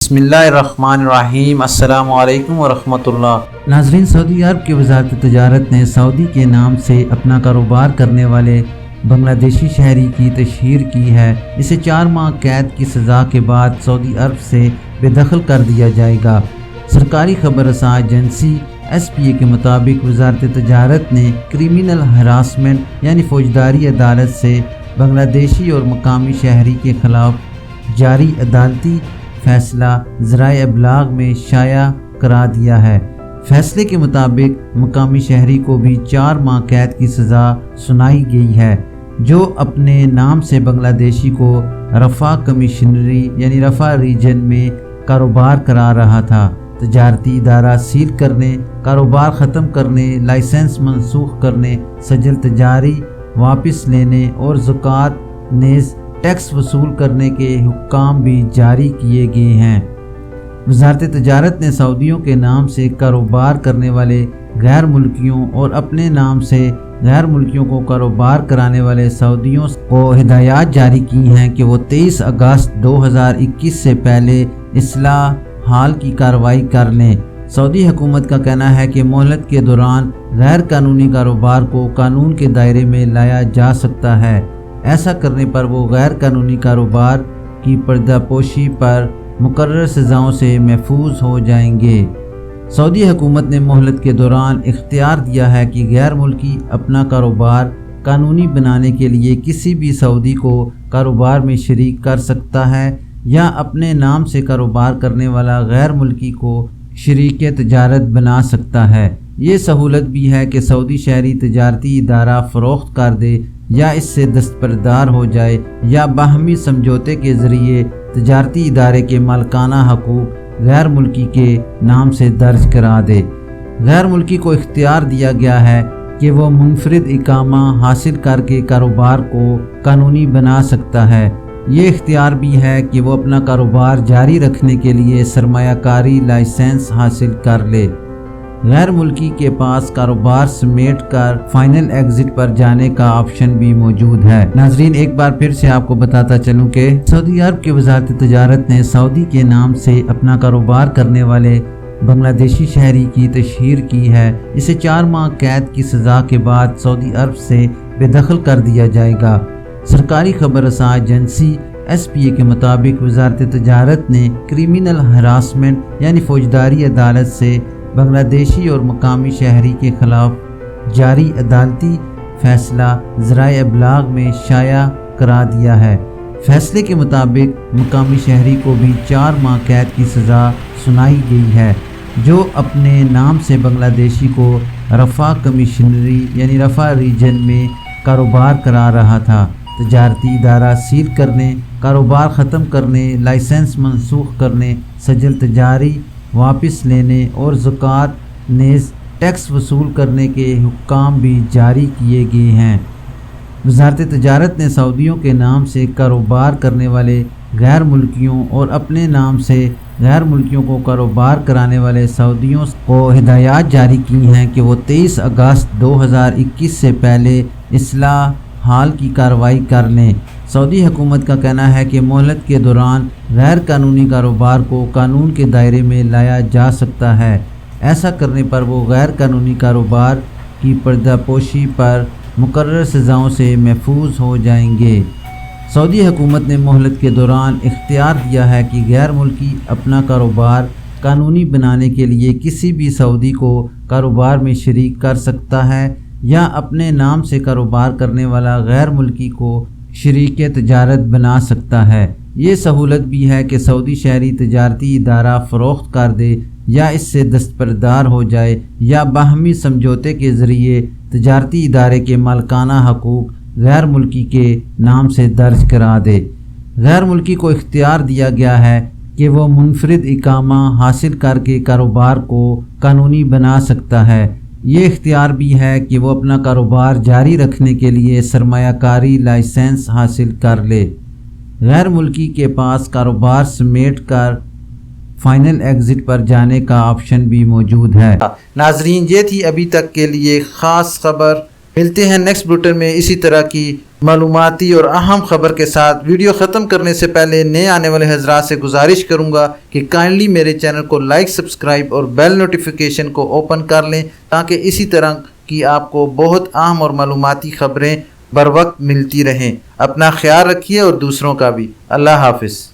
بسم اللہ الرحمن الرحیم۔ السلام علیکم ورحمۃ اللہ۔ ناظرین، سعودی عرب کی وزارت تجارت نے سعودی کے نام سے اپنا کاروبار کرنے والے بنگلہ دیشی شہری کی تشہیر کی ہے۔ اسے 4 ماہ قید کی سزا کے بعد سعودی عرب سے بے دخل کر دیا جائے گا۔ سرکاری خبر رساں ایجنسی SPA کے مطابق وزارت تجارت نے کریمنل ہراسمنٹ یعنی فوجداری عدالت سے بنگلہ دیشی اور مقامی شہری کے خلاف جاری عدالتی فیصلہ ذرائع ابلاغ میں شائع کرا دیا ہے۔ فیصلے کے مطابق مقامی شہری کو بھی 4 ماہ قید کی سزا سنائی گئی ہے، جو اپنے نام سے بنگلہ دیشی کو رفح کمیشنری یعنی رفح ریجن میں کاروبار کرا رہا تھا۔ تجارتی ادارہ سیل کرنے، کاروبار ختم کرنے، لائسنس منسوخ کرنے، سجل تجاری واپس لینے اور زکوٰۃ نیز ٹیکس وصول کرنے کے حکام بھی جاری کیے گئے ہیں۔ وزارت تجارت نے سعودیوں کے نام سے کاروبار کرنے والے غیر ملکیوں اور اپنے نام سے غیر ملکیوں کو کاروبار کرانے والے سعودیوں کو ہدایات جاری کی ہیں کہ وہ 23 اگست 2021 سے پہلے اصلاح حال کی کارروائی کر لیں۔ سعودی حکومت کا کہنا ہے کہ مہلت کے دوران غیر قانونی کاروبار کو قانون کے دائرے میں لایا جا سکتا ہے۔ ایسا کرنے پر وہ غیر قانونی کاروبار کی پردہ پوشی پر مقرر سزاؤں سے محفوظ ہو جائیں گے۔ سعودی حکومت نے مہلت کے دوران اختیار دیا ہے کہ غیر ملکی اپنا کاروبار قانونی بنانے کے لیے کسی بھی سعودی کو کاروبار میں شریک کر سکتا ہے یا اپنے نام سے کاروبار کرنے والا غیر ملکی کو شریک تجارت بنا سکتا ہے۔ یہ سہولت بھی ہے کہ سعودی شہری تجارتی ادارہ فروخت کر دے یا اس سے دستبردار ہو جائے یا باہمی سمجھوتے کے ذریعے تجارتی ادارے کے مالکانہ حقوق غیر ملکی کے نام سے درج کرا دے۔ غیر ملکی کو اختیار دیا گیا ہے کہ وہ منفرد اقامہ حاصل کر کے کاروبار کو قانونی بنا سکتا ہے۔ یہ اختیار بھی ہے کہ وہ اپنا کاروبار جاری رکھنے کے لیے سرمایہ کاری لائسنس حاصل کر لے۔ غیر ملکی کے پاس کاروبار سمیٹ کر فائنل ایگزٹ پر جانے کا آپشن بھی موجود ہے۔ ناظرین، ایک بار پھر سے آپ کو بتاتا چلوں کہ سعودی عرب کی وزارت تجارت نے سعودی کے نام سے اپنا کاروبار کرنے والے بنگلہ دیشی شہری کی تشہیر کی ہے۔ اسے 4 ماہ قید کی سزا کے بعد سعودی عرب سے بے دخل کر دیا جائے گا۔ سرکاری خبر رساں ایجنسی SPA کے مطابق وزارت تجارت نے کریمنل ہراسمنٹ یعنی فوجداری عدالت سے بنگلہ دیشی اور مقامی شہری کے خلاف جاری عدالتی فیصلہ ذرائع ابلاغ میں شائع کرا دیا ہے۔ فیصلے کے مطابق مقامی شہری کو بھی 4 ماہ قید کی سزا سنائی گئی ہے، جو اپنے نام سے بنگلہ دیشی کو رفح کمیشنری یعنی رفح ریجن میں کاروبار کرا رہا تھا۔ تجارتی ادارہ سیل کرنے، کاروبار ختم کرنے، لائسنس منسوخ کرنے، سجل تجاری واپس لینے اور زکوٰۃ نیز ٹیکس وصول کرنے کے حکام بھی جاری کیے گئے ہیں۔ وزارت تجارت نے سعودیوں کے نام سے کاروبار کرنے والے غیر ملکیوں اور اپنے نام سے غیر ملکیوں کو کاروبار کرانے والے سعودیوں کو ہدایات جاری کی ہیں کہ وہ 23 اگست 2021 سے پہلے اصلاح حال کی کارروائی کر لیں۔ سعودی حکومت کا کہنا ہے کہ مہلت کے دوران غیر قانونی کاروبار کو قانون کے دائرے میں لایا جا سکتا ہے۔ ایسا کرنے پر وہ غیر قانونی کاروبار کی پردہ پوشی پر مقرر سزاؤں سے محفوظ ہو جائیں گے۔ سعودی حکومت نے مہلت کے دوران اختیار دیا ہے کہ غیر ملکی اپنا کاروبار قانونی بنانے کے لیے کسی بھی سعودی کو کاروبار میں شریک کر سکتا ہے یا اپنے نام سے کاروبار کرنے والا غیر ملکی کو شریک تجارت بنا سکتا ہے۔ یہ سہولت بھی ہے کہ سعودی شہری تجارتی ادارہ فروخت کر دے یا اس سے دستبردار ہو جائے یا باہمی سمجھوتے کے ذریعے تجارتی ادارے کے مالکانہ حقوق غیر ملکی کے نام سے درج کرا دے۔ غیر ملکی کو اختیار دیا گیا ہے کہ وہ منفرد اقامہ حاصل کر کے کاروبار کو قانونی بنا سکتا ہے۔ یہ اختیار بھی ہے کہ وہ اپنا کاروبار جاری رکھنے کے لیے سرمایہ کاری لائسنس حاصل کر لے۔ غیر ملکی کے پاس کاروبار سمیٹ کر فائنل ایگزٹ پر جانے کا آپشن بھی موجود ہے۔ ناظرین، یہ تھی ابھی تک کے لیے خاص خبر۔ ملتے ہیں نیکسٹ بلٹن میں اسی طرح کی معلوماتی اور اہم خبر کے ساتھ۔ ویڈیو ختم کرنے سے پہلے نئے آنے والے حضرات سے گزارش کروں گا کہ کائنڈلی میرے چینل کو لائک، سبسکرائب اور بیل نوٹیفیکیشن کو اوپن کر لیں تاکہ اسی طرح کی آپ کو بہت اہم اور معلوماتی خبریں بر وقت ملتی رہیں۔ اپنا خیال رکھیے اور دوسروں کا بھی۔ اللہ حافظ۔